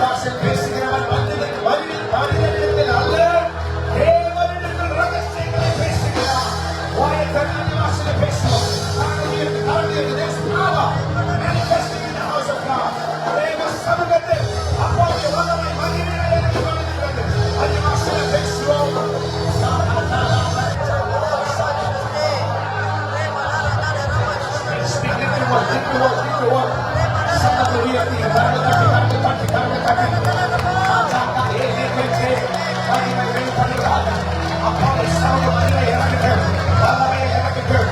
பாஷையில் பேசுகிறவன் மனிதனிடத்தில் அல்ல, தேவனிடத்தில் ரகசியங்களை பேசுகிறான். வாயத்தன் அந்நிய பாஷையில் பேசுவோம். There's power manifesting in the house of God. தேவ சமூகத்தில் அப்போதைய வல்லமை மகிமையாக கொண்டிருக்கிறது. அந்நிய பாஷையில் பேசுவோம். சத்தத்தை உயர்த்தி கரங்களை தட்டி மகிமை வெளிப்படுகிறார். அப்போதை சமூக மகிமை இறங்குகள், வல்லமை இறங்குகள்.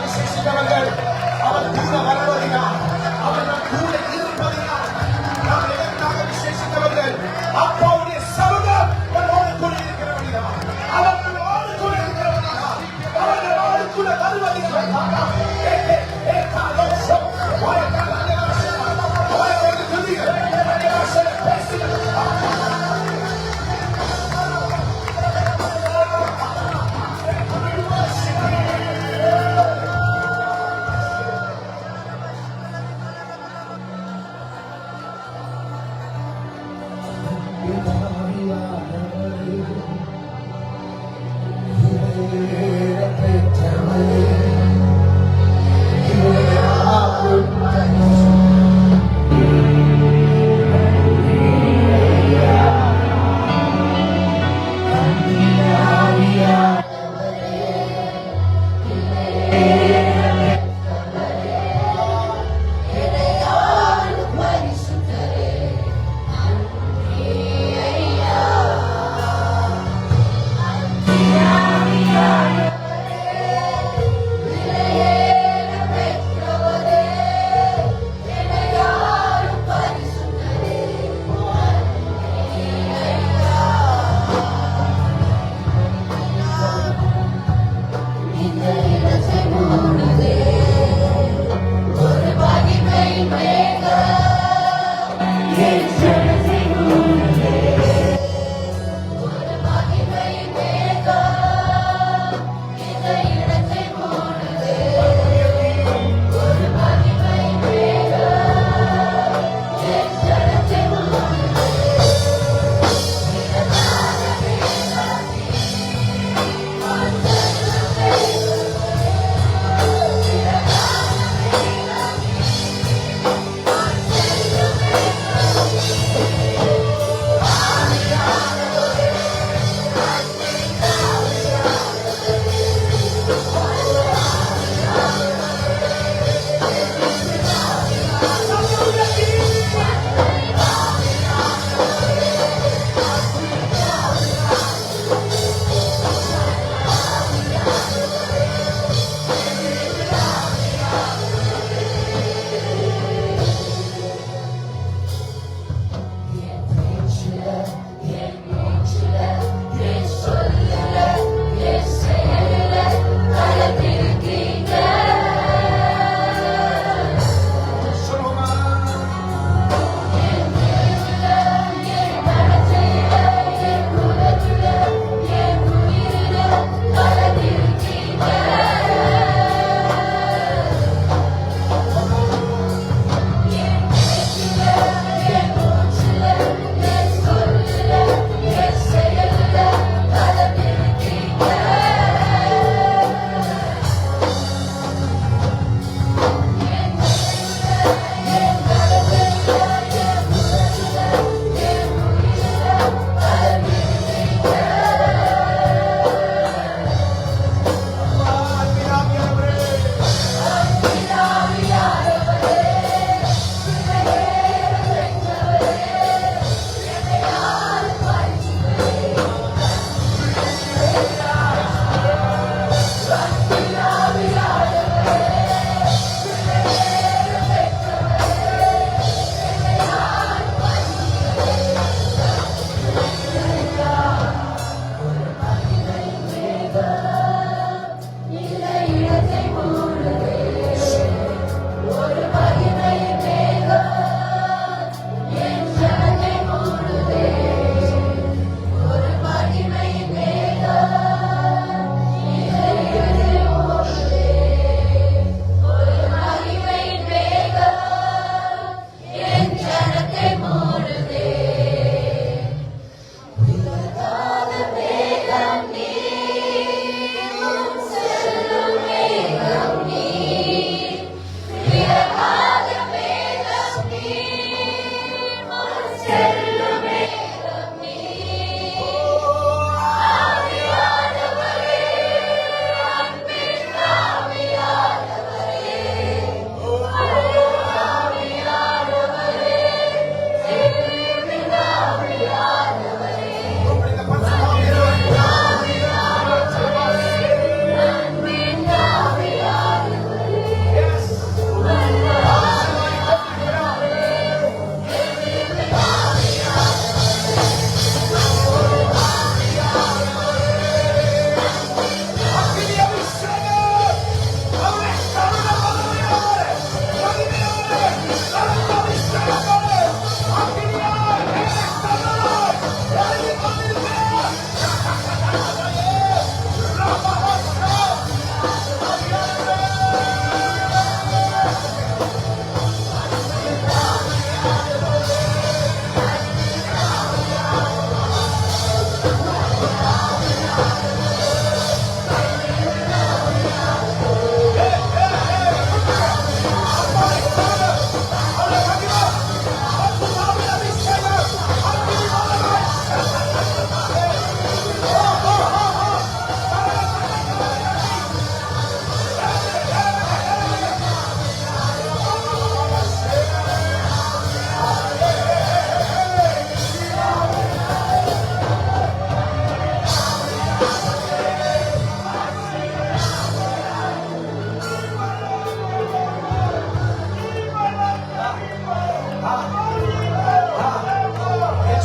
விசேஷித்தவர்கள் அவர் கூட வருவதினால், அவர்கள் கூட இருப்பதினால் நாம் எதற்காக விசேஷித்தவர்கள்? அப்பாவுடைய சமூகம் நம்மோடு கூட இருக்கிறவர்கள், அவர்களோடு கூட இருக்கிறவர்கள், அவர்களோடு கூட வருவதினால்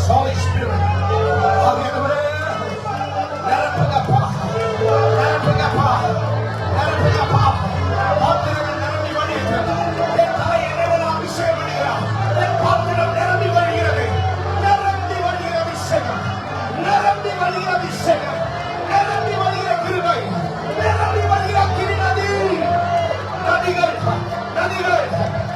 Holy Spirit. ஆவியானவரே, நிரப்புங்கப்பா. நிரப்புங்கப்பா. நிரப்புங்கப்பா. பாத்திரங்கள் நிரம்பி வழிகிறது. என் தலையை இறைவன் அபிஷேகம் பண்ணுகிறார். என் பாத்திரம் நிரம்பி வழிகிறது. நிரம்பி வழிகிற அபிஷேகம். நிரம்பி வழிகிற அபிஷேகம். நிரம்பி வழிகிற கிருபை. நிரம்பி வழிகிற கிருநதி. நதிகள் நதிகள்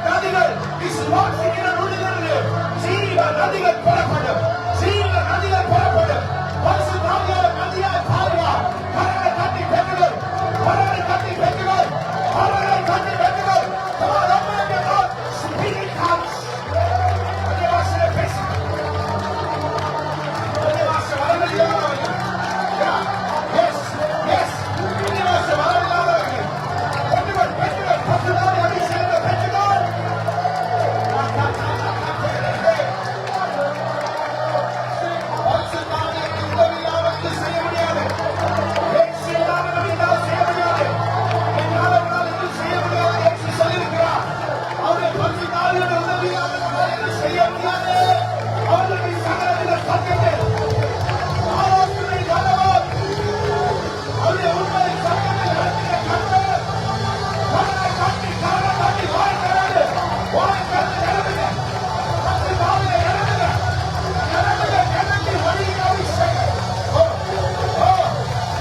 நதிகள் விசுவாசிக்கிற நுழைகிறது. ஜீவ நதிகள் புறப்படும். ஜீவ நதிகள் புறப்படும். பரிசுத்தாவியானவர் நதியாய் பாருவார். கரங்களை தட்டி பெற்றுகள். கரங்களை தட்டி பெற்றுகள். கரங்களை தட்டி பெற்றுகள். Come on, open up your mouth. Speak in tongues. அதே வாசனை பேசு. அதே வாசனை வரவில்லாதவர்கள். Yes, yes. அதே வாசனை வரவில்லாதவர்கள். பெற்றுகள், பெற்றுகள். பரிசுத்தாவின் அபிஷேகத்தை பெற்றுகள். பரிசுத்தாவியின் உதவி இல்லாமல் செய்ய முடியாது. இயேசு இல்லாமல் என்னால் செய்ய முடியாது. என்னால் எதுவும் செய்ய முடியாது. இயேசு சொல்லியிருக்கிறார். அவருடைய பரிசுத்தாவியின் உதவி இல்லாமல் நம்மால் எதுவும் செய்ய முடியாது. அவருடைய சகலவித சத்தியத்தில் ஆலோசனை வல்லவர். அவருடைய உண்மை சத்தியத்தில் நடத்திய கர்த்தர். கரங்களை தட்டி, கரங்களை தட்டி, வாய் திறந்து, வாய் திறந்து நிரம்புங்க. பரிசுத்தாவிலே நிரம்புங்க. நிரம்புங்க, நிரம்பி வழிகிற அபிஷேகம். ஓ, ஓ,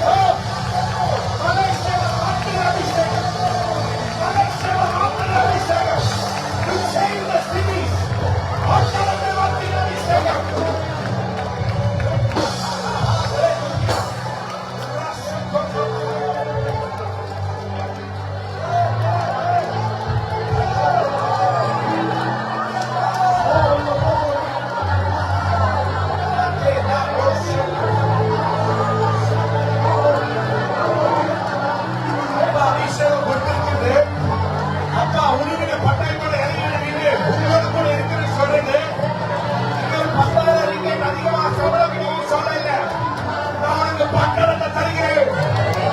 ஓ. மலேசியாவில் ஆற்றுகிற அபிஷேகம். மலேசியாவில் ஆற்றுகிற அபிஷேகம். To save the cities. ஆற்றலுக்கு ஆற்றுகிற அபிஷேகம். அப்பா, அபிஷேகம் கொடுத்திருக்குது. அப்பா, உருவின பட்டை கூட இறங்கிடுவீங்க. உங்களோட கூட இருக்குன்னு சொல்றீங்க. நீங்கள் 10,000 ரிங்கெட் அதிகமா சம்பளம் சொல்லல. நான் உனக்கு பட்டணத்தை தருகிறேன்.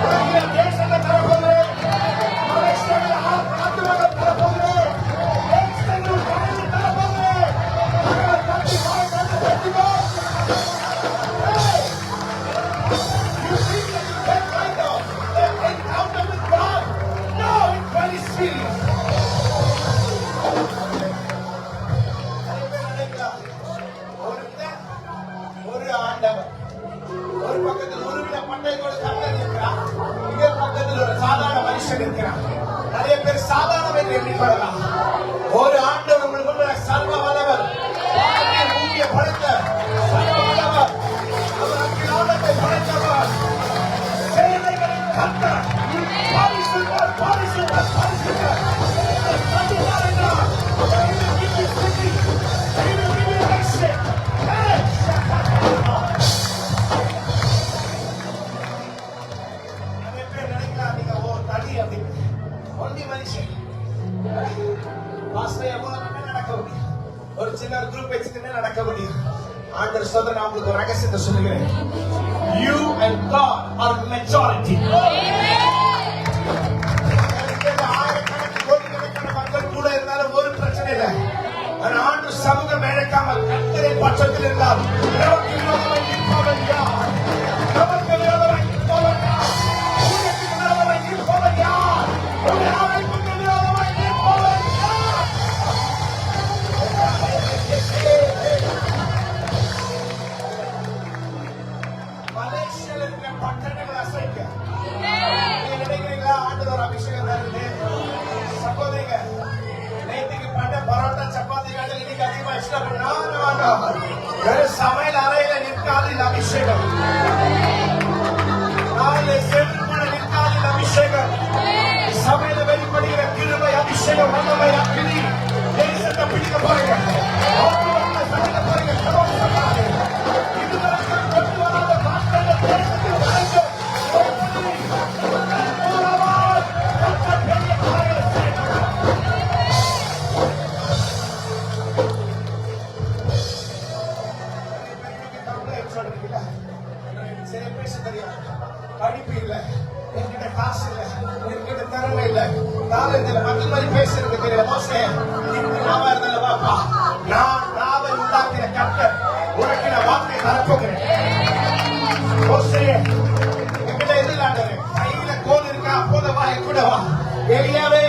உனக்கு தேசத்தை தரப்போகிறேன். மலேசியாவில் ஆத்துமகள் தரப்போகிறேன். எக்ஸ்டென்ட் கடலில் தரப்போகிறேன். மகளை தட்டி வாய் திறந்து பெற்றுக்கோ. Hey! You think that you can find an encounter with God? No, it's very serious. நிறைய பேர் நினைக்கிறாங்க, ஒரு ஆண்டவர் ஒரு பக்கத்தில் உருவின பட்டையோட கர்த்தர் இருக்கிறார். இன்னொரு பக்கத்தில் ஒரு சாதாரண மனுஷன் இருக்கிறார். நிறைய பேர் சாதாரண எண்ணிக்கொள்ளலாம். ஒரு ஆண்டவர் உங்களுக்கு சர்வ வல்லவர். ஒரு சின்ன குரூப் வச்சுக்கிட்டே நடக்க முடியும். ஆண்டவர் சொல்ற நான் உங்களுக்கு ஒரு ரகசியத்தை சொல்லுகிறேன். You and God are majority. ஆயிரக்கணக்கான கோடிக்கணக்கான மக்கள் கூட இருந்தாலும் ஒரு பிரச்சனை இல்லை. ஆண்டவர் சமூகம் இழக்காமல் கர்த்தரின் பட்சத்தில் இருந்தால் நமக்கு விரோதமாய் நிற்பவன் யார்? நமக்கு விரோதமாய் நிற்பவன் யார்? உனக்கு விரோதமாய் நிற்பவன் யார்? உன்னுடைய அமைப்புக்கு விரோதமாய் நிற்பவன் யார்? மலேசியாவில் இருக்கிற பட்டணங்களை அசைக்க நீங்க நினைக்கிறீங்களா? ஆண்டவர் அபிஷேகம் தருது. சகோதரிங்க, நேற்றுக்கு பண்ண பரோட்டா சப்பாத்தி காட்டில் இன்னைக்கு அதிகமா இஷ்டப்படும். சமையல் அறையில நிற்காது இந்த அபிஷேகம். நாளை செல்வமான நிற்காது இந்த அபிஷேகம். சமையல வெளிப்படுகிற கிருபை அபிஷேகம் வல்லமை அக்கினி தேசத்தை பிடிக்க போறீங்க. சமைக்க போறீங்க. இதுவரைக்கும் கொண்டு வராத மாற்றங்கள் தேசத்தில் வரைக்கும் பெரிய காரியங்களை செய்யணும். சில பேச தெரியாது, படிப்பு இல்லை, என்கிட்ட காசு இல்லை, என்கிட்ட திறமை இல்லை, காலத்துல மக்கள் மாதிரி பேசுறது தெரியல. மோசே நாவா இருந்தாலும் வாப்பா, நான் நாவை உண்டாக்கின கர்த்தர், உனக்கு நான் வார்த்தை தரப்போகிறேன். மோசே என்கிட்ட எதிராண்டவர் கையில கோல் இருக்கா, போதவா என் கூட வா. எளியாவே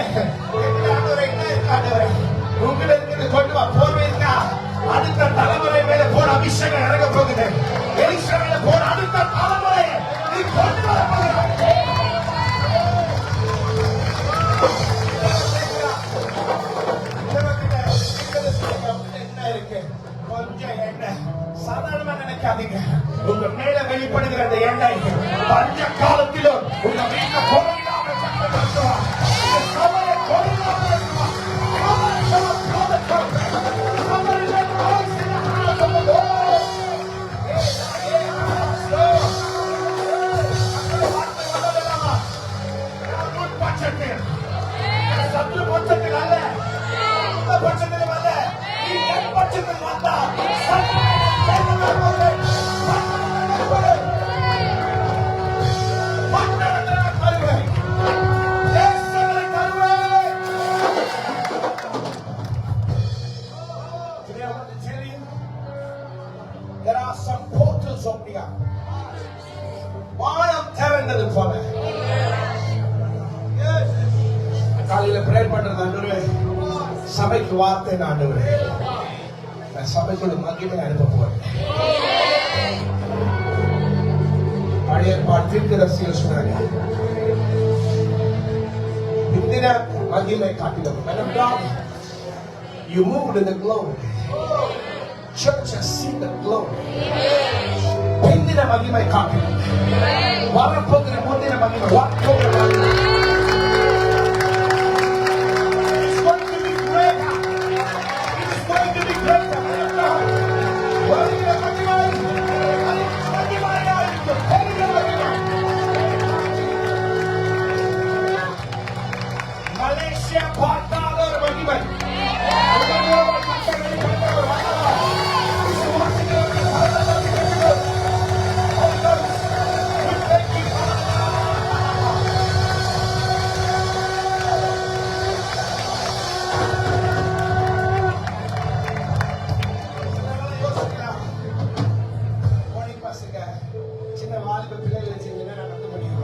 ஆண்டவரை என்ன இருக்காண்டவரை உங்களை இருக்கிறது கொண்டு வா. போர்வை இருக்கா, அடுத்த தலைமுறை மேல போன அபிஷேகம் இறங்க போகுது. எலிசா மேல போன அடுத்த தலைமுறை நீ கொண்டு வர போகிறாய். என்ன இருக்கு? கொஞ்சம் எண்ணெய். சாதாரணமா நினைக்காதீங்க. உங்க மேல வெளிப்படுகிற அந்த எண்ணெய் பஞ்ச காலத்திலும் உங்க வீட்டுல பொருளாக சட்டப்படுத்துவா. சபையை பொருளாக வானம் திறந்தது போல காலையில பிரேயர் பண்றது. ஆண்டவரே சபைக்கு வார்த்தை ஆண்டவரே, நான் சபைக்குள்ள மகிமை அனுப்ப போறேன். பழைய தீர்க்கதரிசிகள் சொன்னாங்க, இந்தின மகிமை காட்டிலும் you moved in the glory. Church has seen the glory. இந்தின மகிமை காட்டிலும் வரப்போகிற முந்தின மகிமை வரப்போகிற மகிமை மலேசியா பார்க்காத ஒரு மகிமை. சின்ன வாலிப பிள்ளைகளை செஞ்சா நடத்த முடியும்.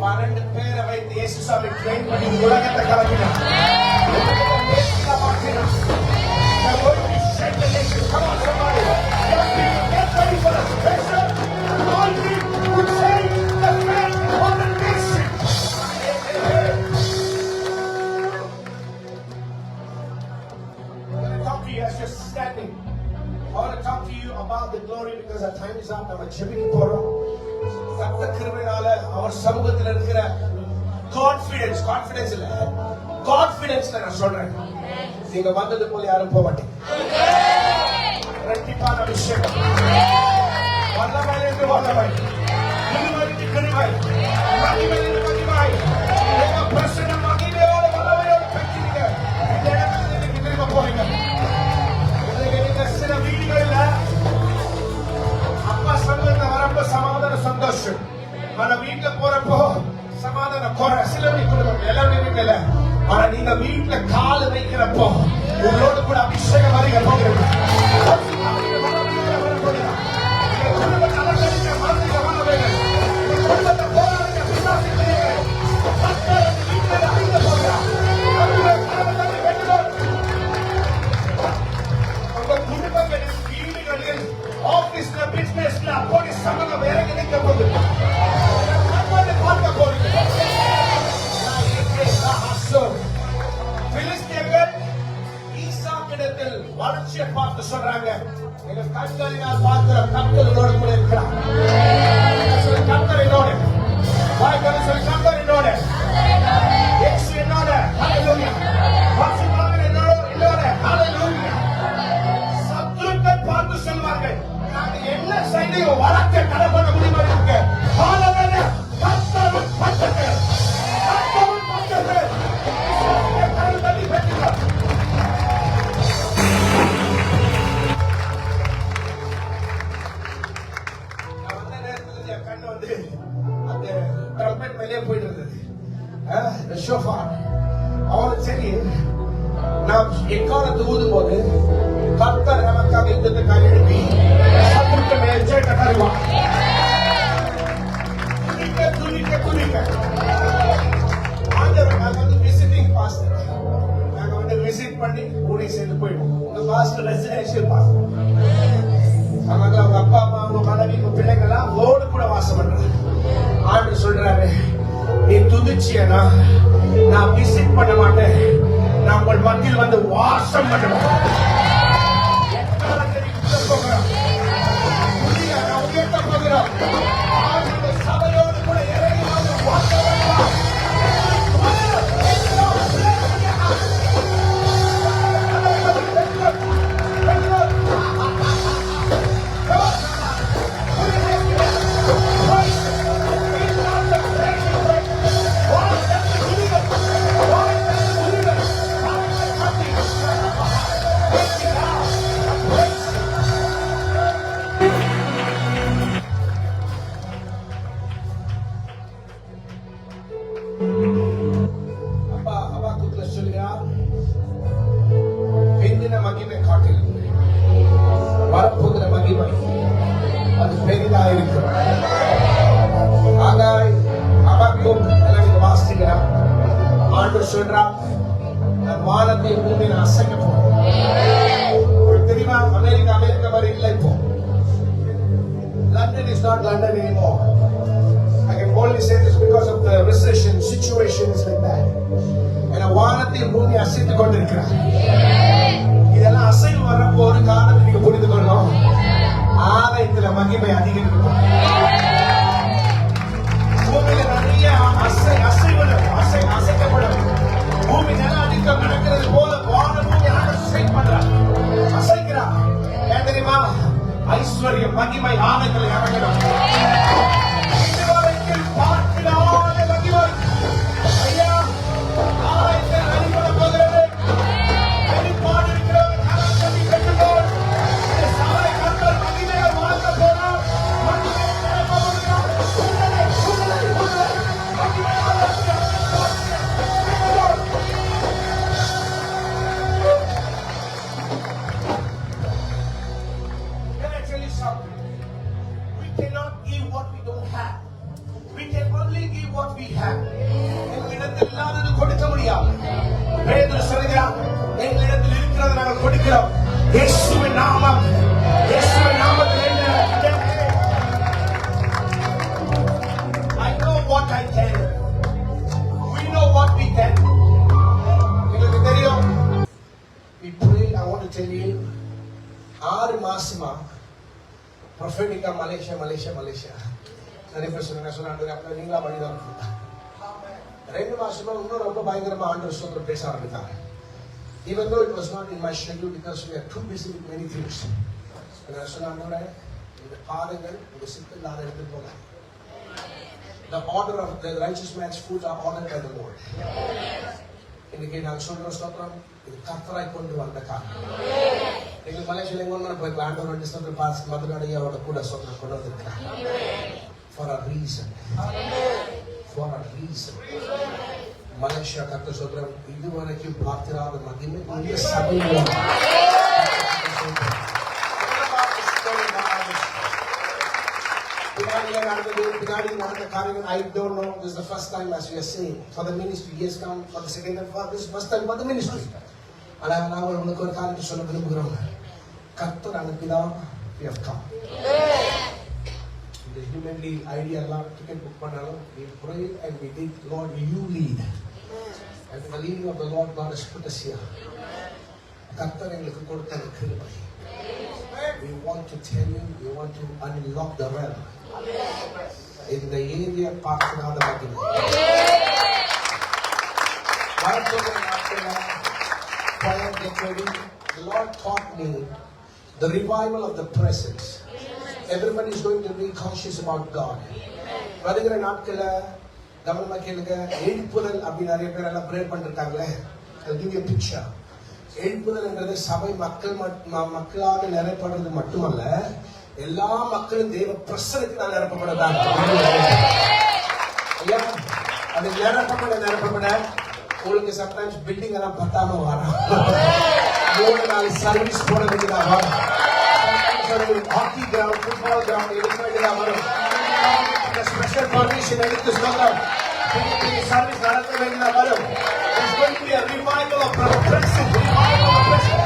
12 பேரை வைத்து இயேசு சாமி ட்ரெயின் பண்ணி உலகத்தை கலக்கினார். Come on, somebody. Get ready for the special anointing to change the fate of the nation. I want to talk to you as you're standing. I want to talk to you about the glory because our time is up. நம்ம ஜெபிக்க போறோம். கர்த்த கிருபையால அவர் சமூகத்தில் இருக்கிற confidence இல்ல, கான்ஃபிடன்ஸ்ல நான் சொல்றேன், நீங்க வந்தது போல யாரும் போக மாட்டீங்க. இரட்டிப்பான அபிஷேகம், வல்லமையிலிருந்து வல்லமை, கிருபையிலிருந்து கிருபை, மகிமையிலிருந்து மகிமை, பிரசன்ன மகிமையோட வல்லமையோட பெற்றீங்க. இந்த இடத்துல நீங்க திரும்ப போறீங்க. வளர்ச்சியை பார்த்து சொல்றாங்க, எங்க கண்களினால் பார்க்கிற கர்த்தரோடு கூட இருக்கிறார். கர்த்தரினோடு வாய்க்கொண்டு சொல்லி, கர்த்தரினோடு, இயேசு என்னோட, ஹalleluya. பரிசுத்தவான்கள் என்னோட, ஹalleluya. சத்துருக்கள் பார்த்து சொல்வார்கள், நாங்க என்ன செய்தையும் வளர்க்க கடை பண்ண முடியுமா இருக்கு. ஹalleluya. கர்த்தர் பட்டது, கர்த்தர் பட்டது. கர்த்தர் தள்ளி பெற்றுகிறார். நான் வந்த நேரத்துல என் கண்ணு வந்து அந்த ட்ரம்பெட் மேலே போயிட்டு இருந்தது. ஷோஃபார் அவனுக்கு சரி, நாம் எக்காலத்து ஊதும் போது கர்த்தர் நமக்காக யுத்தத்துக்காக எழுப்பி சத்துருக்கள் மேல் ஜெயத்தை தருவார். துணிக்க ஆண்டவர், நாங்க வந்து விசிட்டிங் பாஸ்டர், நாங்க வந்து விசிட் பண்ணி ஊரை சேர்ந்து போயிடுவோம். உங்க பாஸ்டர் ரெசிடென்ஷியல் பாஸ்டர், அவங்க அப்பா அம்மா, அவங்க மனைவி, உங்க பிள்ளைங்க எல்லாம் ஓடு கூட வாசம் பண்றாங்க. ஆண்டவர் சொல்றாரு, நீ துதிச்சியனா நான் விசிட் பண்ண மாட்டேன், நான் உங்கள் மத்தியில் வந்து வாசம் பண்ணுவேன். சபையோடு கூட இறங்கி வந்து வாசம் பண்ணுவார். வரப்போகிற மகிமை அது பெரிதாக இருக்கும். ஆகாய் அபக்கூக் எல்லாம் வாசிக்கிறார். ஆண்டவர் சொல்றார், நான் வானத்தை பூமியை அசைக்க போறேன். தெரியுமா, அமெரிக்கா மாதிரி இல்லை இப்போ. London is not London anymore. I can only say this because of the recession situations like that. ஏன்னா வானத்தை பூமி அசைத்துக் கொண்டிருக்கிறார். இதெல்லாம் அசைவு வரப்போ ஒரு காரணத்தை நீங்க புரிந்து கொள்ளணும். ஆலயத்துல மகிமை அதிகரிக்கும். பூமியில நிறைய அசைக்கப்படும். பூமி நில அடிக்கம் நடக்கிறது போல வான பூமி அசைக்கிறார். ஏன் தெரியுமா? ஐஸ்வர்யம் மகிமை ஆலயத்தில் இறங்கணும். இதுவரைக்கும் பார்க்கிறாத மகிமை ஐயா ஆலயத்தில் வெளிப்பட போகிறது. வெளிப்பாடு இருக்கிறவர்கள் கரங்களை கட்டுவோம். இந்த சபை கர்த்தர் மகிமையால் வாழ்த்த போறார். மகிமை நிரப்ப போகிறார். மகிமையால் we cannot give what we don't have. We can only give what we have. எங்களிடத்தில் இல்லாதது கொடுக்க முடியாது. பேதுரு சொல்கிறார், எங்களிடத்தில் இருக்கிறது நாங்கள் கொடுக்கிறோம். இயேசுவின் நாமத்தில் என்ன? I know what I can. We know what we can. எங்களுக்கு தெரியும். We pray. I want to tell you, 6 மாசமா ப்ரொஃபெட்டிக்கா மலேசியா நிறைய பேர் சொன்னாங்க. அப்ப நீங்களா பண்ணிதான் 2 மாசமா இன்னும் ரொம்ப பயங்கரமா ஆண்டவர் ஸ்தோத்திரம் பேச ஆரம்பித்தாங்க. Even though it was not in my schedule because we are too busy with many things. நான் சொன்னாங்க, இந்த பாதங்கள் உங்க சித்தம் இல்லாத இடத்துக்கு போங்க. The order of the righteous man's foot are ordered by the Lord. இன்னைக்கு நான் சொல்ற ஸ்தோத்திரம் இது கர்த்தராய் கொண்டு வந்த காரணம். நீங்க மலேசியால எங்க போய் ஆண்டவர் ஸ்தோத்திரம் பாஸ் மதுரையோட கூட ஸ்தோத்திரம் கொண்டு வந்திருக்கிறாங்க. For a reason. மலேசியா கர்த்தர் ஸ்தோத்திரம் இதுவரைக்கும் பார்த்திராத மகிமை இந்த சபையில் பின்னாடி நடந்த காரியங்கள் I don't know. This is the first time, as we are saying, for the ministry. He has come for the second and for this first time for the ministry. ஆனால் நாங்கள் உங்களுக்கு ஒரு காரியத்தை சொல்ல விரும்புகிறோம். கர்த்தர் அனுப்பிதான் we have come. The humanly idea எல்லாம் ticket book பண்ணாலும் we pray and we think, Lord, you lead. And the leading of the Lord God has put us here. கர்த்தர் எங்களுக்கு கொடுத்த கிருபை. We want to tell you, we want to unlock the realm. இந்த area பார்க்கறாத பாத்தீங்க. The Lord taught me the revival of the presence. Everybody is going to be conscious about God. வருகிற நாட்கள்ல கவனமா கேளுங்க. எழுப்புதல் அப்படி நிறைய பேர் எல்லாம் pray பண்ணிருக்காங்களே. I'll give you a picture. எழுப்புதல் என்றது சபை மக்களாக நிரப்பப்படுறது மட்டுமல்ல, எல்லா மக்களும் தேவ பிரசனத்தினால் நிரப்பப்படுறாங்க. ஐயா, அது நிரப்பப்பட உங்களுக்கு சம்டைம்ஸ் பில்டிங் எல்லாம் பத்தாம வரும். 3-4 சர்வீஸ் போட வேண்டியதா வரும். ஹாக்கி கிரவுண்ட், ஃபுட்பால் கிரவுண்ட் எடுக்க வேண்டியதா வரும். ஸ்பெஷல் பர்மிஷன் எடுத்து சொல்றோம். பெரிய சர்வீஸ் நடத்த வேண்டியதா வரும். There's going to be a revival of presence. Revival of presence.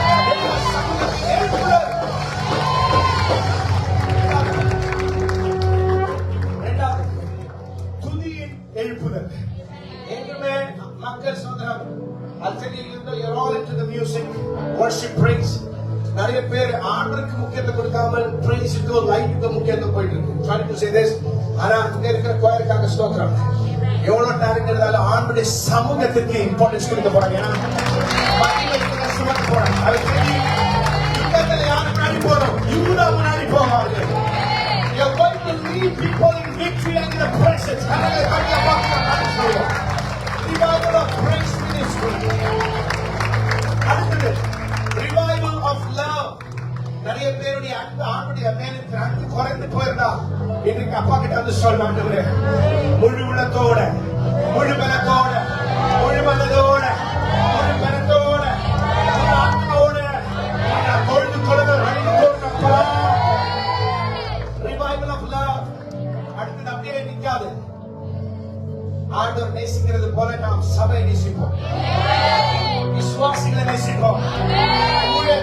துதியின் எழுப்புதல். எங்குமே மக்கள் சொல்றாங்க. I'll tell you, you're all into the music, worship, praise. நிறைய பேர் ஆண்டவருக்கு முக்கியத்துவம் கொடுக்காமல் praise-க்கு லைட்டுக்கு முக்கியத்துவம் போயிட்டு இருக்கு. Sorry to say this. ஆனா இங்க இருக்கிற கோயிலுக்காக ஸ்தோத்திரம். எவ்வளவு டேலண்ட் இருந்தாலும் ஆண்டவருடைய சமூகத்துக்கு இம்பார்ட்டன்ஸ் கொடுக்க போறாங்க. ஏன்னா மகிமைக்கு சுமக்க போறாங்க. அது தெரியும். யுத்தத்துல யாரு முன்னாடி போறோம்? யூதா முன்னாடி போவார்கள். You're going to lead people in victory and in the presence. Revival of praise ministry. அடுத்தது revival of love. நிறைய பேருடைய ஆண்டுடைய மேலுக்கு அன்பு குறைந்து போயிருந்தா இன்னைக்கு அப்பா கிட்ட வந்து சொல்றாங்க, முழு உள்ளத்தோட, முழு பலத்தோட, முழு மனதோட, முழு பலத்தோட, முழு ஆத்மாவோட தொழுது கொள்ளுங்க. Revival of love. அடுத்தது அப்படியே நிக்காது. ஆண்டவர் நேசிக்கிறது போல நாம் சபை நேசிப்போம், விசுவாசிகளை நேசிப்போம்,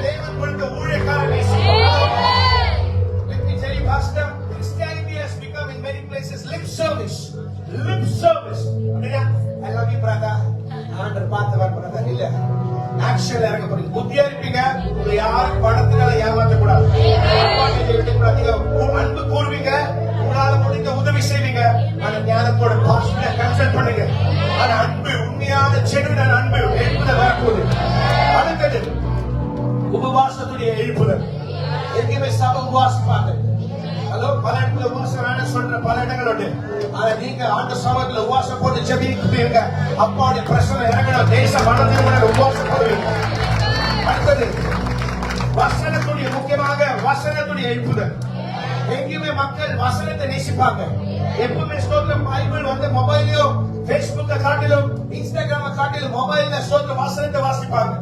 தேவன் கொடுத்த ஊழியக்காரரை நேசிப்போம். Let me tell you, Pastor, Christianity has become in many places lip service. Lip service. I love you, brother. ஆண்டவர் பார்த்தவர் brother இல்ல. ஆக்ஷன்ல இறங்க போறீங்க. புத்தியா இருப்பீங்க. உங்களை யாரும் பணத்தினால ஏமாற்ற கூடாது. அன்பு கூறுவீங்க. உங்களால முடிந்த உதவி செய்வீங்க. அந்த ஞானத்தோட பாஸ்டரை கன்சல்ட் பண்ணுங்க. அந்த அன்பு உண்மையான ஜெனுவின் அன்பு எழுப்புதல் வரப்போகுது. அடுத்தது உபவாசத்துடைய எழுப்புதல். எங்கேயுமே சபை உபவாசிப்பாங்க. ஹலோ, பல இடத்துல உபவாசம் வேணும் சொல்ற பல இடங்கள் உண்டு. ஆனா நீங்க ஆண்டு சபையில உபவாசம் போட்டு ஜெபிக்கிறீங்க. அப்பாவுடைய பிரச்சனை இறங்கணும். தேச மனதில் உபவாசம் போடுவீங்க. அடுத்தது வசனத்துடைய, முக்கியமாக வசனத்துடைய எழுப்புதல். எங்கேயுமே மக்கள் வசனத்தை நேசிப்பாங்க. எப்பவுமே ஸ்தோத்திரம் பைபிள் வந்து மொபைலையோ பேஸ்புக்கை காட்டிலும் இன்ஸ்டாகிராம காட்டிலும் மொபைல்ல ஸ்தோத்திரம் வசனத்தை வாசிப்பாங்க.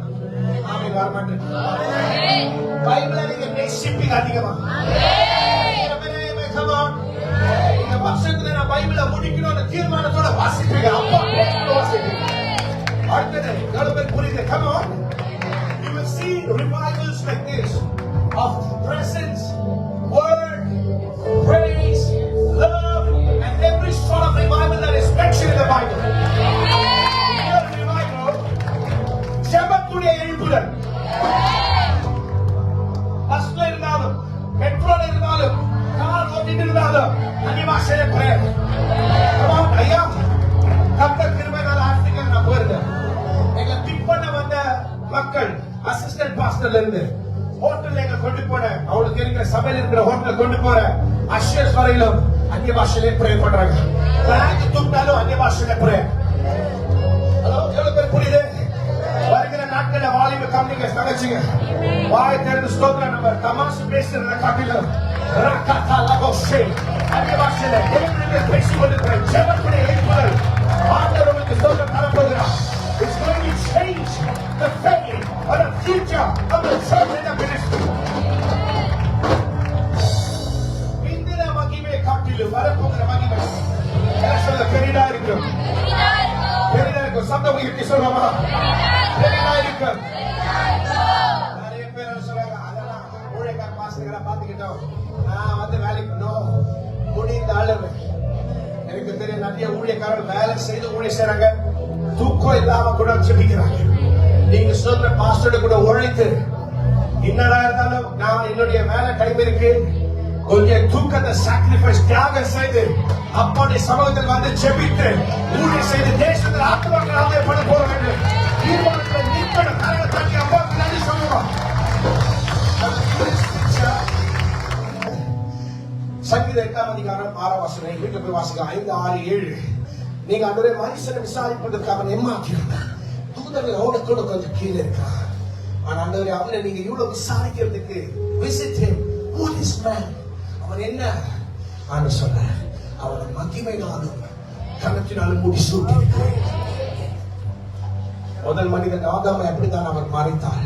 ஆமென். வரமாட்டேன். பைபிளை நீங்க நேசிப்பீங்க அதிகமா. இந்த வருஷத்துல நான் பைபிளை முடிக்கணும்னு தீர்மானத்தோட வாசிப்பீங்க. அப்பா வாசிப்பீங்க. அடுத்தது எவ்வளவு பேர் புரியுது? Come on. You will see revivals like this of presence, word, praise, love, and every sort of revival that is mentioned in the Bible. Real revival, ஜெபத்துடைய எழுப்புதல். பஸ்ல இருந்தாலும், மெட்ரோல இருந்தாலும், கார் ஓட்டிட்டு இருந்தாலும், அன்னிபாஷையில பிரேயர். ஐயா, கர்த்தர் கிருபையால ஆப்பிரிக்கால நான் போயிருந்தேன். எங்களை பிக் பண்ண வந்த மக்கள் அசிஸ்டன்ட் பாஸ்டர்ல இருந்து ஹோட்டல்ல எங்க கொண்டு போன, அவளுக்கு இருக்கிற சபையில இருக்கிற ஹோட்டல்ல கொண்டு போற அஷர்ஸ் வரையிலும் அந்நிய பாஷையிலே பிரே பண்றாங்க. பிளாக் தூக்கினாலும் அந்நிய பாஷையில பிரே. ஹலோ, எவ்வளவு பேர் புரியுது? வருகிற நாட்கள வாலிப கம்யூனிகேஷன் தங்கச்சிங்க வாய் திறந்து ஸ்தோத்திரம் நம்ம தமாஷ் பேசுறத காட்டிலும் ரக்கதா லகோஷே அந்நிய பாஷையில தேவனுடைய பேசி கொண்டிருக்கிற ஜெபத்துடைய எழுப்புதல் ஆண்டவர் உங்களுக்கு ஸ்தோத்திரம் தரப்போகிறார். It's going to change the family or the future of the church and the ministry. இந்திர மகிமை காட்டிலும் வரப்போகிற மகிமை சொல்ல பெரிதா இருக்கும். பெரிதா இருக்கும். சத்தம் உயர்த்தி சொல்லுமா? பெரிதா இருக்கும். நிறைய பேர் சொல்றாங்க, அதெல்லாம் ஊழியக்கார பாஸ்டர்களை பார்த்துக்கிட்டோம், நான் வந்து வேலைக்கு முடிந்த ஆளுங்க. எனக்கு தெரியும் நிறைய ஊழியக்காரர்கள் வேலை செய்து ஊழிய செய்றாங்க, தூக்கம் இல்லாம கூட ஜெபிக்கிறாங்க. நீங்க சொல்ற பாஸ்டர் கூட உழைத்து என்னடா இருந்தாலும் நான் என்னுடைய மேல டைம் இருக்கு, கொஞ்சம் தூக்கத்தை சாக்ரிஃபைஸ் தியாகம் செய்து அப்படி சமூகத்தில் வந்து ஜெபித்து ஊழியம் செய்து தேசத்தில் ஆத்மாக்கள் ஆதாயப்பட போற வேண்டும். தீர்மானத்தில் நிற்படும் காரணத்தாக்கி அப்பாவுக்கு நன்றி சொல்லுவோம். சங்கீத 8ஆம் அதிகாரம் 6ஆம் வசனம் வீட்டுல போய் வாசிக்க 5, 6, 7. நீங்க அன்றைய மனுஷனை விசாரிப்பதற்கு அவன் ஏமாற்றினான், தூதர்கள் அவனை கூட கொஞ்சம் கீழே இருக்கான். ஆனா அன்றைய அவனை நீங்க இவ்வளவு விசாரிக்கிறதுக்கு visit him. Who is man? அவன் என்ன ஆண்டு சொல்ற, அவனை மகிமையினாலும் கணத்தினாலும் முடிசூட்டி இருக்கிறேன். முதல் மனிதன் ஆதாமை அப்படித்தான் அவர் மறைத்தார்.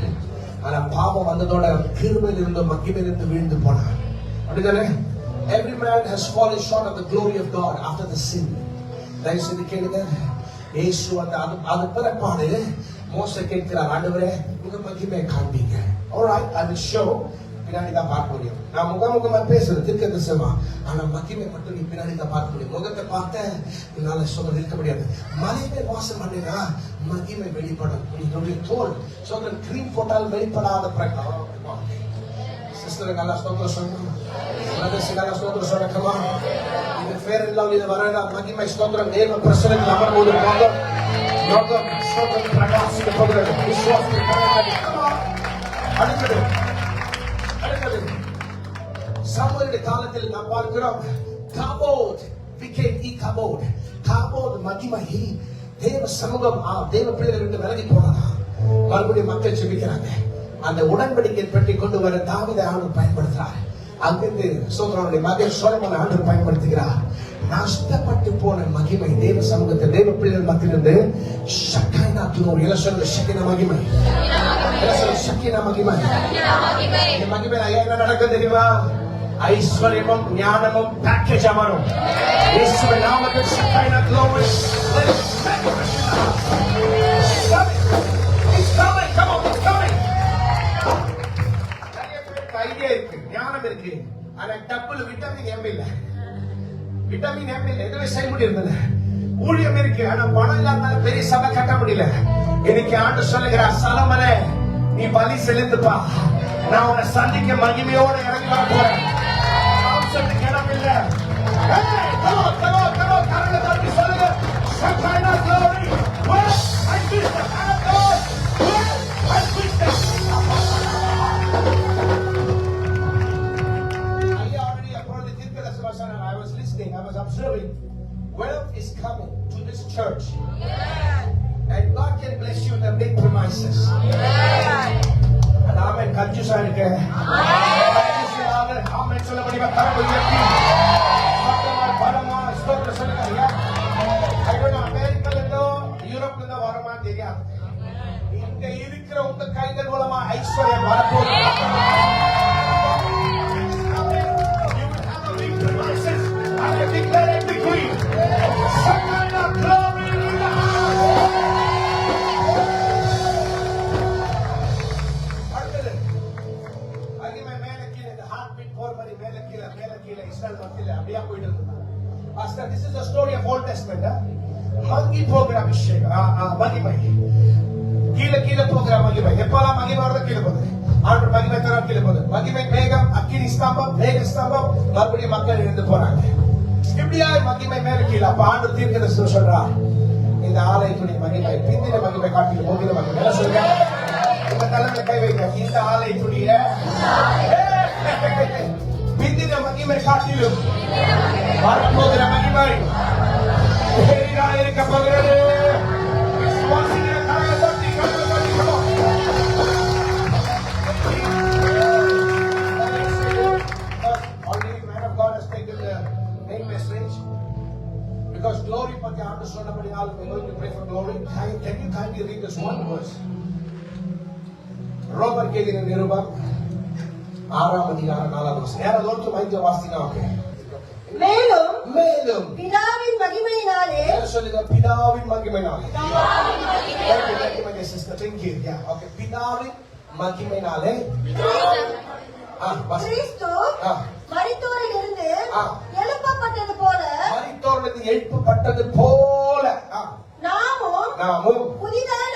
ஆனா பாவம் வந்ததோட கிருபையில் இருந்து மகிமையிலிருந்து வீழ்ந்து போனார். அப்படித்தானே? Every man has fallen short of the glory of God after the sin. தயவு செய்து கேளுங்க. இயேசு அது பிறப்பாடு மோசே கேட்கிறார், ஆண்டவரே உங்க மகிமையை காண்பீங்க. Alright, I will show. பின்னாடி தான் பார்க்க முடியும். நான் முகமுகமா பேசுறது தீர்க்கதரிசனமா, ஆனா மகிமை மட்டும் நீ பின்னாடி தான் பார்க்க முடியும். முகத்தை பார்த்த என்னால சொல்ல இருக்க முடியாது. மலையில வாசம் பண்ணினா மகிமை வெளிப்படும். உன்னுடைய தோல் சொல்ற கிரீம் போட்டால் வெளிப்படாத பிரகாரம். சிஸ்டர் நல்லா ஸ்தோத்திரம் சொல்லணும். பிரதர்ஸ் நல்லா ஸ்தோத்திரம் சொல்லணுமா? இது ஃபேர் அண்ட் லவ்லி வரடா மகிமை ஸ்தோத்திரம் தேவ பிரசன்னத்தில் அமர்வோடு போகும். யோகம் ஸ்தோத்திரம் பிரகாசிக்க போகிறது. விசுவாசத்தை அடுத்தது சாமுவேலுடைய காலத்தில் நாம் பார்க்கிறோம், காபோத் became இகாபோத். காபோத் மகிமை, தேவ சமூகம் தேவ பிள்ளைகளை விட்டு விலகி போனதா. மறுபடியும் மக்கள் ஜெபிக்கிறாங்க. அந்த உடன்படிக்கை பெட்டி கொண்டு வர தாவீதை ஆண்டவர் பயன்படுத்துறார். அங்கிருந்து சோதரனுடைய மகன் சொலொமோனை ஆண்டவர் பயன்படுத்துகிறார். நஷ்டப்பட்டு போன மகிமை தேவ சமூகத்தில் தேவ பிள்ளைகள் மத்தியிலிருந்து ஷக்கைனா துணோர் இலசன ஷக்கின மகிமை, இலசன ஷக்கின மகிமை. இந்த மகிமை என்ன நடக்கும் தெரியுமா? ஐஸ்வர்யமும் ஞானமும் பேக்கேஜ் வரும். இயேசுவின் நாமத்தில் ஷக்கைனா துணோர் ஐடியா இருக்கு, ஞானம் இருக்கு, ஆனா டப்புல விட்டமின் எம் இல்ல. விட்டமின் எம் இல்ல, எதுவுமே செய்ய முடியல. ஊழியம் இருக்கு, ஆனா பணம் இல்லாத பெரிய சபை கட்ட முடியல. இன்னைக்கு ஆண்டு சொல்லுகிறார், சலமனே நீ பலி செலுத்துப்பா, நான் உன்னை சந்திக்க மகிமையோட இறங்கி வர போறேன். மாம்சத்துக்கு இடம் இல்ல. கரங்களை தட்டி சொல்லுங்க, Shekinah glory, where I feel the hand of God, where I feel the I was listening, I was observing. Wealth is coming to this church. And God can bless you in the big premises. And amen. Confused ஆயிருக்கு. Amen சொல்ல முடியுமா? கரங்களை உயர்த்தி சத்தமா பலமா ஸ்தோத்திரம் சொல்லுங்க. I don't know, அமெரிக்கால இருந்தோ யூரோப்ல இருந்தோ வரமான்னு தெரியாது. இங்க இருக்கிற உங்க கைகள் மூலமா ஐஸ்வர்யம் வரப்போகுது. I declare and decree, Shekinah glory in the house. அடுத்தது மகிமை மேல கீழே, இந்த ஹார்ட் பீட் போர்மரி மேல கீழே இஸ்ரேல் மத்தியில அப்படியே போயிட்டு இருந்தது. Pastor, this is the story of Old Testament. மங்கி போகிற அபிஷேகம், மகிமை கீழே போகிற மகிமை. எப்பெல்லாம் மகிமை வரது கீழே போகுது. ஆண்டு மகிமை தர கீழே போகுது. மகிமை மேகம், அக்கினி ஸ்தம்பம், மேக ஸ்தம்பம், மறுபடியும் மக்கள் எழுந்து போறாங்க. இப்படியா மகிமை மேல கீழே. அப்ப ஆண்டு தீர்க்கதரிசனம் சொல்றார், இந்த ஆலயத்துடைய மகிமை பிந்தின மகிமை காட்டில போகிற மகிமை. என்ன சொல்லுங்க? உங்க தலைமை கை வைங்க. இந்த ஆலயத்துடைய பிந்தின மகிமை காட்டிலும் வரப்போகிற மகிமை இருக்க போகிறது. விசுவாசிக்கிற கரங்களை தட்டி already man of God has taken the main message because glory பத்தி ஆண்டு சொன்னபடியால் we are going to pray for glory. Can you kindly read this one verse? ரோமர் கேதின நிருபம் 6ஆம் அதிகாரம் 4ஆம் வசனம். யாராவது ஒருத்தர் மைக்க வாசிங்க. ஓகே. மேலும் பிதாவின் மகிமையினாலே, சொல்லுங்க, பிதாவின் மகிமையினாலே. பிதாவின் மகிமையினாலே கிறிஸ்து மரித்தோரிலிருந்து எழுப்பப்பட்டது போல நாமும் புதிதான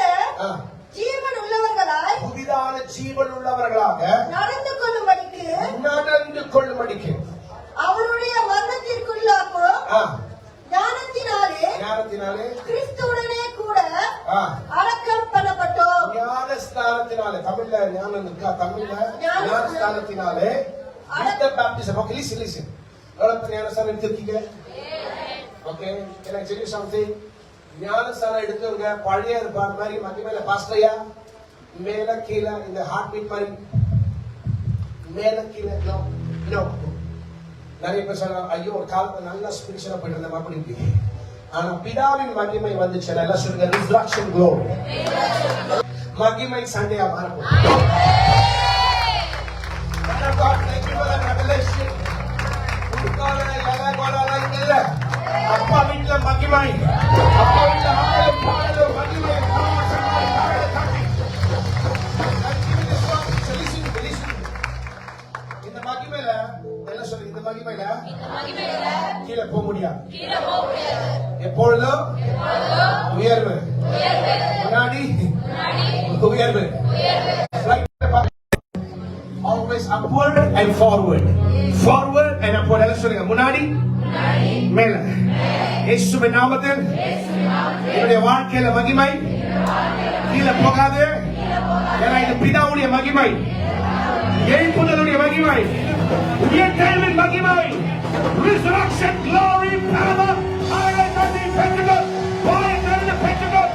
சொல்லுங்க ஞானஸ்தானத்தினாலே இந்த baptism. Okay, listen. எவ்வளவு பேர் ஞானஸ்தானம் எடுத்திருக்கீங்க? Okay, can I tell you something? ஞானஸ்தானம் எடுத்தவங்க பழைய ஏற்பாடு மாதிரி மகிமையில பாஸ்டரையா மேல கீழே இந்த ஹார்ட் பீட் மாதிரி மேல கீழே நிறைய பேர் சொல்றாங்க, ஐயோ ஒரு காலத்துல நல்லா ஸ்பிரிச்சுவலா போயிட்டு இருந்தோம் அப்படின்னு. ஆனா பிதாவின் மகிமை வந்துச்சு. எல்லாம் சொல்லுங்க ரிசரக்ஷன் க்ளோரி. மகிமை சண்டையா மாறும். அப்பா வீட்டுல மகிமை, அப்பா வீட்டுல மகிமை. இந்த மகிமையில என்ன சொல்லுங்க, இந்த மகிமையில கீழே போக முடியாது. எப்பொழுதும் உயர்வு, முன்னாடி உயர்வு. Always upward and forward. Forward and upward. எல்லாம் சொல்லுங்க, முன்னாடி மேல. இயேசுவின் நாமத்தில் என்னுடைய வாழ்க்கையில மகிமை கீழே போகாது. ஏன்னா இது பிதாவுடைய மகிமை, எழுப்புதலுடைய மகிமை, உயர்த்தலின் மகிமை, resurrection glory power. ஆயிரம் நன்றி பெற்றுகள், ஆயிரம் நன்றி பெற்றுகள்,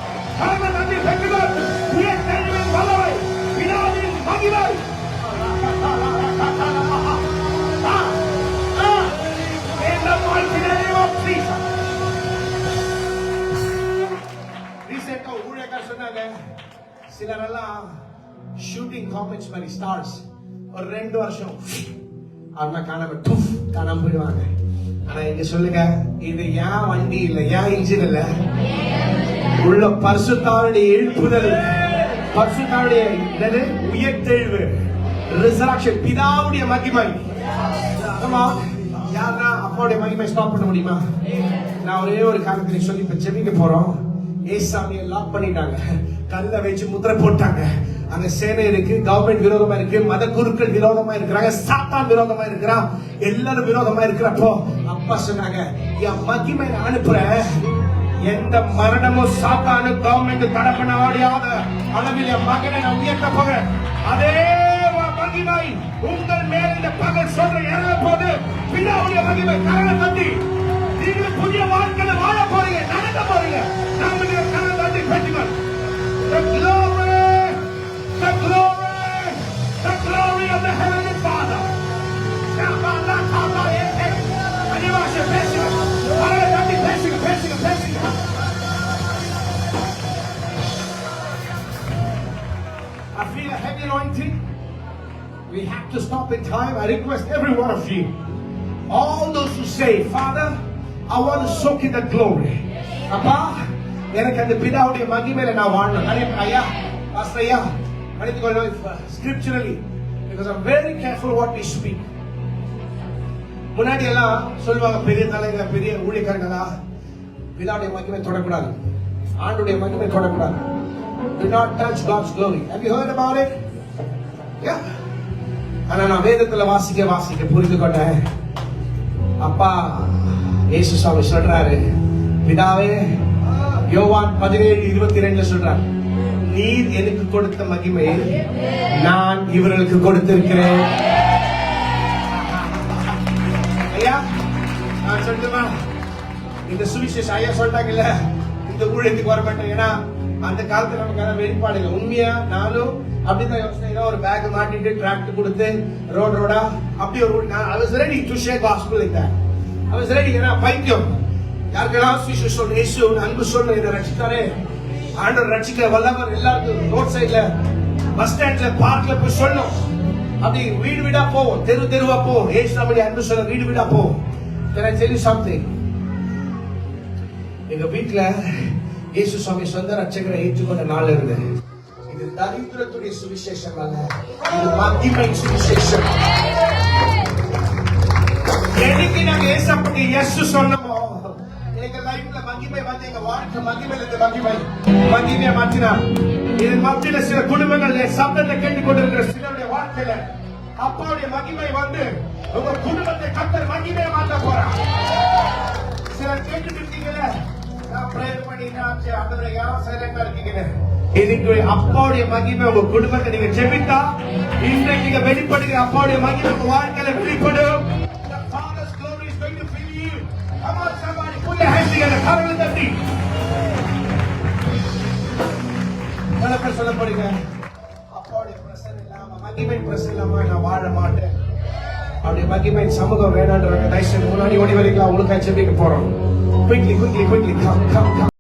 ஆயிரம் நன்றி பெற்றுகள். உயர்த்தலின் வல்லமை, பிதாவின் மகிமை. In the mighty name of Jesus. Recently, ஊழியக்காரர் சொன்னாங்க, சிலரெல்லாம் ஷூட்டிங் காமெண்ட்ஸ் மாதிரி ஸ்டார்ஸ் ஒரு 2 வருஷம் அவங்க காணாம போயிடுவாங்க. ஆனா இங்க சொல்லுங்க, இது ஏன் வண்டி இல்ல, ஏன் இன்ஜின் இல்ல, உள்ள பரிசுத்தாவுடைய எழுப்புதல், பரிசுத்தாவுடைய உயர்த்தெழுவு, ரிசரக்ஷன், பிதாவுடைய மகிமை. யாரா அப்பாவுடைய மகிமை ஸ்டாப் பண்ண முடியுமா? நான் ஒரே ஒரு காரணத்தை சொல்லி இப்ப ஜெபிக்க போறோம். ஏசாமியை லாக் பண்ணிட்டாங்க, கல்ல வச்சு முத்திரை போட்டாங்க. அங்க சேனை இருக்கு, கவர்மெண்ட் விரோதமா இருக்கு, மத குருக்கள் விரோதமா இருக்கிறாங்க, சாத்தான் விரோதமா இருக்கிறான், எல்லாரும் விரோதமா இருக்கிறப்போ அப்பா சொன்னாங்க, என் மகிமை அனுப்புறேன். எந்த மரணமும் சாத்தானு கவர்மெண்ட் தடை பண்ண முடியாத அளவில் என் மகனை நான் உயர்த்த போகிறேன். அதே மகிமை உங்கள் மேல் இந்த பகல் சொல்ற இறங்க போது பிதாவுடைய மகிமை கரண தந்தி. நீங்கள் புதிய வாழ்க்கையில வாழ போறீங்க, நடக்க போறீங்க. நம்முடைய கரண தந்தி பெற்றுங்கள். The glory, the glory, the glory of the Heavenly Father. அனிவாச பேசுங்க, கரண தந்தி பேசுங்க. I feel a heavy anointing. We have to stop in time. I request every one of you, all those who say, Father, I want to soak in the glory. Appa, எனக்கு அந்த பிதாவுடைய மகிமையில நான் வாழணும். ஐயா, pastor ஐயா, scripturally, because I'm very careful what we speak. முன்னாடி எல்லாம் சொல்லுவாங்க, பெரிய தலைங்க, பெரிய ஊழியக்காரங்களா, பிதாவுடைய மகிமை தொடக்கூடாது, ஆண்டுடைய மகிமை தொடக்கூடாது. Do not touch God's glory. Have you heard about it? Yeah. ஆனா நான் வேதத்துல வாசிக்க புரிந்து கொண்டேன். அப்பா இயேசு சாமி சொல்றாரு, பிதாவே, யோவான் 17:22 சொல்றாரு, நீர் எனக்கு கொடுத்த மகிமையை நான் இவர்களுக்கு கொடுத்திருக்கிறேன். ஐயா நான் சொல்லுமா, இந்த சுவிசேஷம் ஐயா சொல்றாங்கல்ல, இந்த ஊழியத்துக்கு வர மாட்டேன். ஏன்னா அந்த காலத்துல நமக்கு வெளிப்பாடு இல்லை. உண்மையா நானும் அப்படிதான் யோசனை, ஒரு பேக் மாட்டிட்டு டிராக்ட் கொடுத்து ரோடா அப்படி ஒரு I was ready to share gospel like that. I was ready. ஏன்னா பைத்தியம் யாருக்கெல்லாம் சுவிசேஷம் இயேசு அன்பு சொல்ல இதை ரட்சித்தாரே, ஆண்டவர் ரட்சிக்க வல்லவர். எல்லாருக்கும் ரோட் சைட்ல, பஸ் ஸ்டாண்ட்ல, பார்க்ல போய் சொல்லணும். அப்படி வீடு வீடா போவோம், தெருவா போவோம், இயேசு நம்முடைய அன்பு சொல்ல வீடு வீடா போவோம். Can I tell you something? எங்க வீட்டுல இயேசு சுவாமி சொந்த ரட்சகரை ஏற்றுக்கொண்ட நாள் இருந்து, இது தரித்திரத்துடைய சுவிசேஷம் அல்ல, இது மகிமை சுவிசேஷம். எனக்கு நாங்க ஏசப்பட்டு இயேசு சொன்னோமோ, எங்க லைஃப்ல மகிமை வந்து, எங்க வாழ்க்கை மகிமையில இருந்து மகிமையை மாற்றினார். இதன் மத்தியில சில குடும்பங்கள் சப்தத்தை கேட்டுக் கொண்டிருக்கிற சிலருடைய வாழ்க்கையில அப்பாவுடைய மகிமை வந்து உங்க குடும்பத்தை கர்த்தர் மகிமையை மாற்ற போறார். சிலர் கேட்டுட்டு இருக்கீங்களே, நான் பிரேயர் பண்ணிட்டேன், ஆண்டவரே ஏன் சைலண்டா இருக்கீங்க? இன்னைக்கு அப்பாவுடைய மகிமை உங்க குடும்பத்தை நீங்க ஜெபித்தா இன்றைக்கு நீங்க வெளிப்படுகிற அப்பாவுடைய மகிமை உங்க வாழ்க்கையில வெளிப்படும். The Father's glory is going to fill you. Come on somebody, put your hands together. கரங்களை தட்டி. எவ்வளவு பேர் சொல்ல போறீங்க? அப்பாவுடைய பிரசன்னம் இல்லாம, மகிமை பிரசன்னம் இல்லாம நான் வாழ மாட்டேன். அவருடைய மகிமை சமூகம் வேணான்றவங்க தயவுசெய்து முன்னாடி ஓடி வரீங்களா? உங்களுக்காக ஜெபிக்க போறோம். Quickly, come.